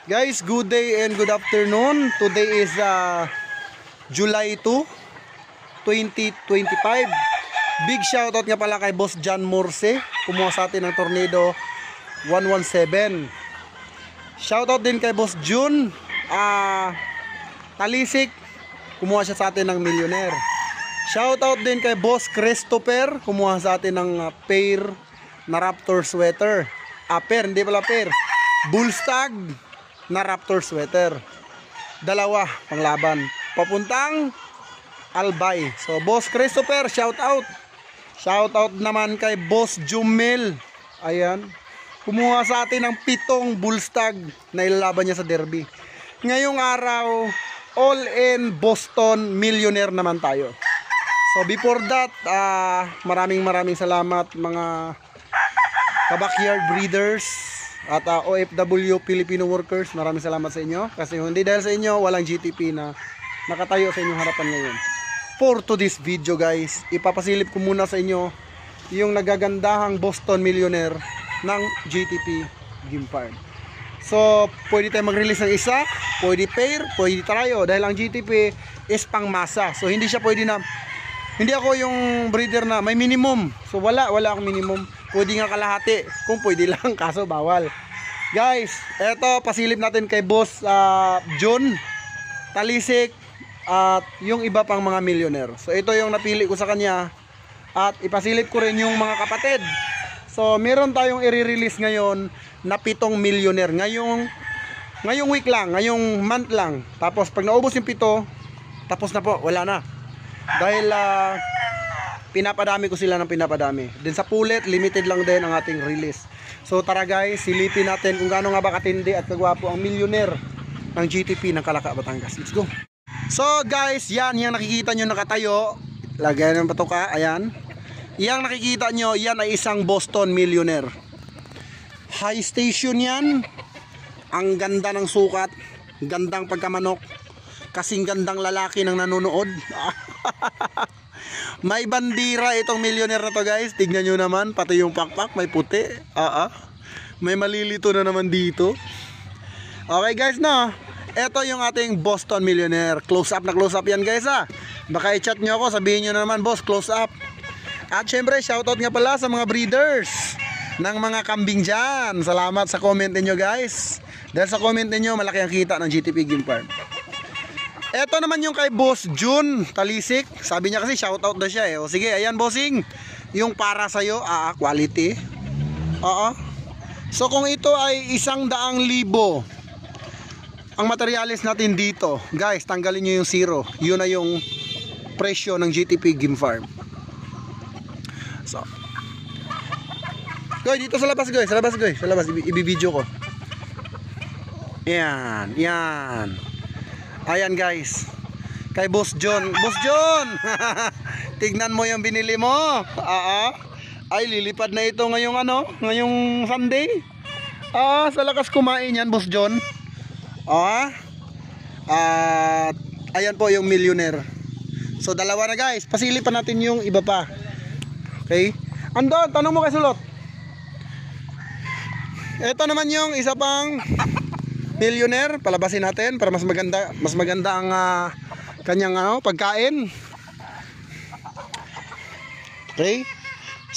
Guys, good day and good afternoon. Today is July 2, 2025. Big shoutout nga pala kay Boss John Morse. Kumuha sa atin ng Tornado 117. Shoutout din kay Boss June Talisik. Kumuha siya sa atin ng Millionaire. Shoutout din kay Boss Christopher. Kumuha sa atin ng pair na Raptor sweater. Pair, hindi pala pair. Bullstag na Raptor sweater. Dalawa panglaban. Papuntang Albay. So Boss Christopher, shout out. Shout out naman kay Boss Jumel. Ayan. Kumuha sa atin ng 7 Bullstag na ilalaban niya sa derby. Ngayong araw, all in Boston Millionaire naman tayo. So before that, maraming salamat mga ka-backyard breeders at OFW Filipino workers. Maraming salamat sa inyo kasi hindi dahil sa inyo walang GTP na nakatayo sa inyong harapan ngayon. For to this video guys, ipapasilip ko muna sa inyo yung nagagandahang Boston Millionaire ng GTP Game Farm. So pwede tayo mag-release ng isa, pwede pair, pwede trio dahil ang GTP is pang masa. So hindi siya pwede na, hindi ako yung breeder na may minimum. So wala akong minimum. Pwede nga kalahati kung pwede lang, kaso bawal. Guys, eto pasilip natin kay Boss John Talisik at yung iba pang mga millionaire. So ito yung napili ko sa kanya at ipasilip ko rin yung mga kapatid. So meron tayong i-release ngayon na 7 millionaire ngayong week lang, ngayong month lang. Tapos pag naubos yung 7, tapos na po, wala na. Dahil pinapadami ko sila ng pinapadami. Din sa pulit, limited lang din ang ating release. So tara guys, silipin natin kung gaano nga ba katindi at kagwapo ang millionaire ng GTP ng Calaca, Batangas. Let's go. So guys, yan yung nakikita nyo nakatayo. Lagyan ng patuka, ayan. Yang nakikita nyo, yan ay isang Boston Millionaire. High station yan. Ang ganda ng sukat, gandang pagkamanok, kasing gandang lalaki ng nanonood. May bandira itong millionaire na to guys. Tignan nyo naman, pati yung pakpak may puti. May malilito na naman dito. Okay guys, no, ito yung ating Boston Millionaire. Close up na close up yan guys Baka i-chat nyo ako, sabihin nyo na naman boss, close up. At syempre shoutout nga pala sa mga breeders ng mga kambing dyan. Salamat sa comment ninyo guys. Dahil sa comment ninyo malaki ang kita ng GTP Game Farm. Eto naman yung kay Boss June Talisik. Sabi niya kasi shoutout na siya O sige, ayan bossing. Yung para sa'yo, quality. So kung ito ay 100,000 ang materialis natin dito, guys, tanggalin nyo yung 0. Yun na yung presyo ng GTP Game Farm. So Goy, dito sa labas Goy. Sa labas Goy. Sa labas, ibibideo ko. Yan. Ayan guys, kay Boss John. Boss John, tignan mo yung binili mo. Ay lilipad na ito ngayong Sunday. Sa lakas kumain yan Boss John. Ayan po yung millionaire. So dalawa na guys, pasilipan natin yung iba pa. Okay, andon, tanong mo kay Sulot. Ito naman yung isa pang millionaire, palabasin natin para mas maganda ang kanyang pagkain. Okay?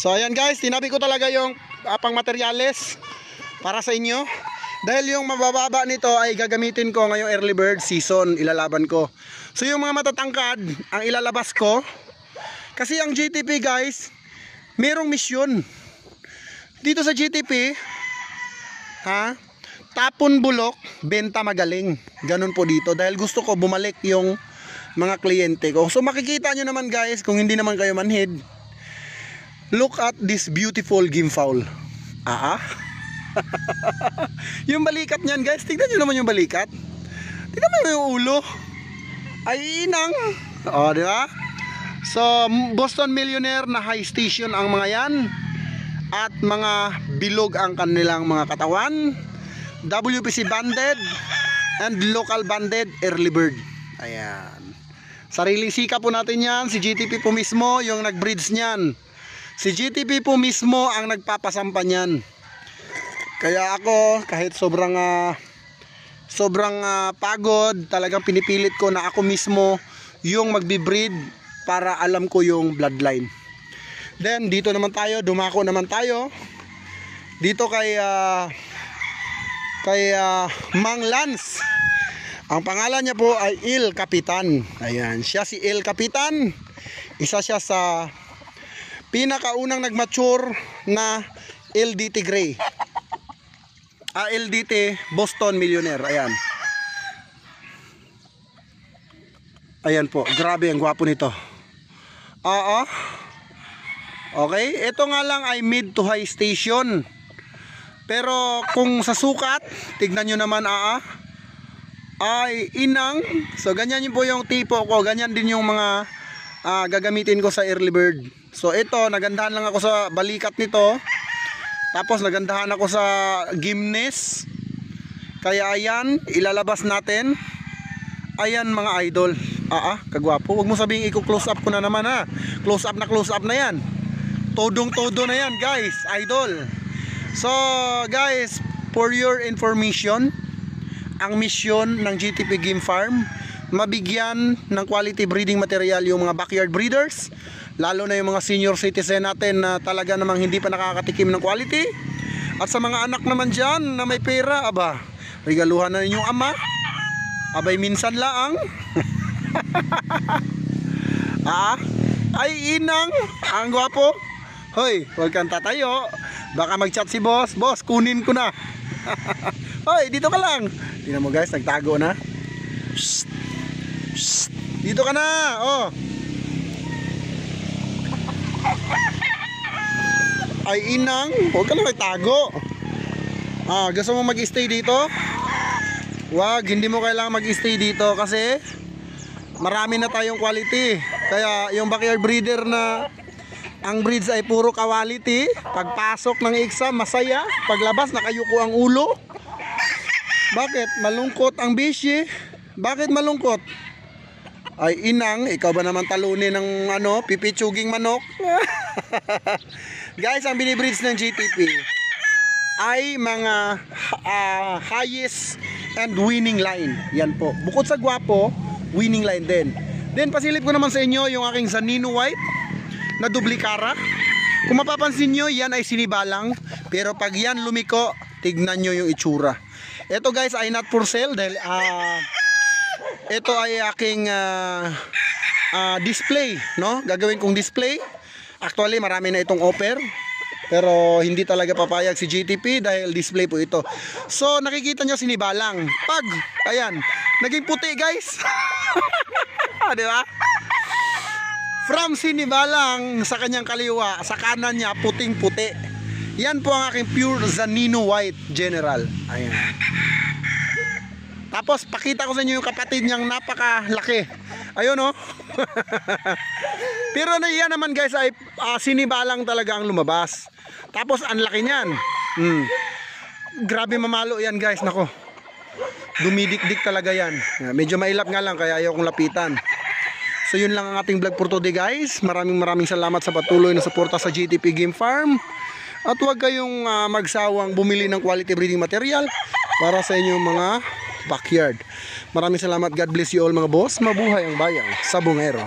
So ayan guys, tinabi ko talaga yung pang materyales para sa inyo. Dahil yung mabababa nito ay gagamitin ko ngayong early bird season, ilalaban ko. So yung mga matatangkad, ang ilalabas ko. Kasi ang GTP guys, merong misyon. Dito sa GTP, tapon bulok, benta magaling. Ganun po dito. Dahil gusto ko bumalik yung mga kliyente ko. So makikita nyo naman guys, kung hindi naman kayo manhid, look at this beautiful game fowl. Yung balikat nyan guys, tignan nyo naman yung balikat. Tignan mo yung ulo. Ay inang. Di ba? So Boston Millionaire na high station ang mga yan. At mga bilog ang kanilang mga katawan. WPC banded and local banded early bird. Ayan. Sariling sika po natin yan. Si GTP po mismo yung nag-breeds niyan. Si GTP po mismo ang nagpapasampa niyan. Kaya ako kahit sobrang sobrang pagod. Talagang pinipilit ko na ako mismo yung magbi-breed para alam ko yung bloodline. Then dito naman tayo, dumako naman tayo dito kay Mang Lance. Ang pangalan niya po ay El Capitan. Ayan, siya si El Capitan. Isa siya sa pinakaunang nag-mature na LDT Gray. LDT Boston Millionaire. Ayan. Ayan po, grabe ang gwapo nito. Oo. Okay, ito nga lang ay mid to high station. Pero kung sa sukat, tignan nyo naman ay inang. So ganyan yun po yung tipo ko. Ganyan din yung mga gagamitin ko sa early bird. So ito, nagandahan lang ako sa balikat nito. Tapos nagandahan ako sa gymnast. Kaya ayan, ilalabas natin. Ayan mga idol. Kagwapo. Huwag mo sabihin i-close up ko na naman ha. Close up na yan. Todong-todo na yan guys, idol. So guys, for your information, ang misyon ng GTP Game Farm, mabigyan ng quality breeding material yung mga backyard breeders, lalo na yung mga senior citizen natin na talaga namang hindi pa nakakatikim ng quality. At sa mga anak naman dyan na may pera, regaluhan na ninyong ama. Abay minsan lang. Ay inang, ang gwapo. Hoy, huwag kang tatayo. Baka mag-chat si boss. Boss, kunin ko na. Hoy, dito ka lang. Tingnan mo guys, nagtago na. Shh. Shh. Dito ka na. Oh. Ay inang, huwag ka lang magtago. Gusto mo mag-stay dito? Wag, hindi mo kailangan mag-stay dito kasi marami na tayong quality. Kaya yung backyard breeder na ang breeds ay puro quality. Pagpasok ng exam, masaya. Paglabas, nakayuko ang ulo. Bakit? Malungkot ang bishi. Bakit malungkot? Ay inang, ikaw ba naman talunin ng pipitsuging manok? Guys, ang binibreeds ng GTP ay mga highest and winning line. Yan po. Bukod sa gwapo, winning line din. Then pasilip ko naman sa inyo yung aking Zanino White na dublikara. Kung mapapansin nyo, yan ay sinibalang. Pero pag yan lumiko, tignan nyo yung itsura. Ito guys ay not for sale dahil ito ay aking display, no? Gagawin kong display. Actually marami na itong offer, pero hindi talaga papayag si GTP dahil display po ito. So nakikita nyo sinibalang. Pag, ayan, naging puti guys. Di ba? From sinibalang sa kanyang kaliwa, sa kanan niya puting puti. Yan po ang aking pure Zanino White General. Ayan. Tapos pakita ko sa inyo yung kapatid niyang napakalaki. Ayun oh. Pero yan naman guys ay sinibalang talaga ang lumabas. Tapos ang laki niyan. Grabe mamalo yan guys, nako. Dumidikdik talaga yan. Medyo mailap nga lang kaya ayaw kong lapitan. So yun lang ang ating vlog for today guys. Maraming salamat sa patuloy na suporta sa GTP Game Farm. At huwag kayong magsawang bumili ng quality breeding material para sa inyong mga backyard. Maraming salamat. God bless you all mga boss. Mabuhay ang bayang Sabongero.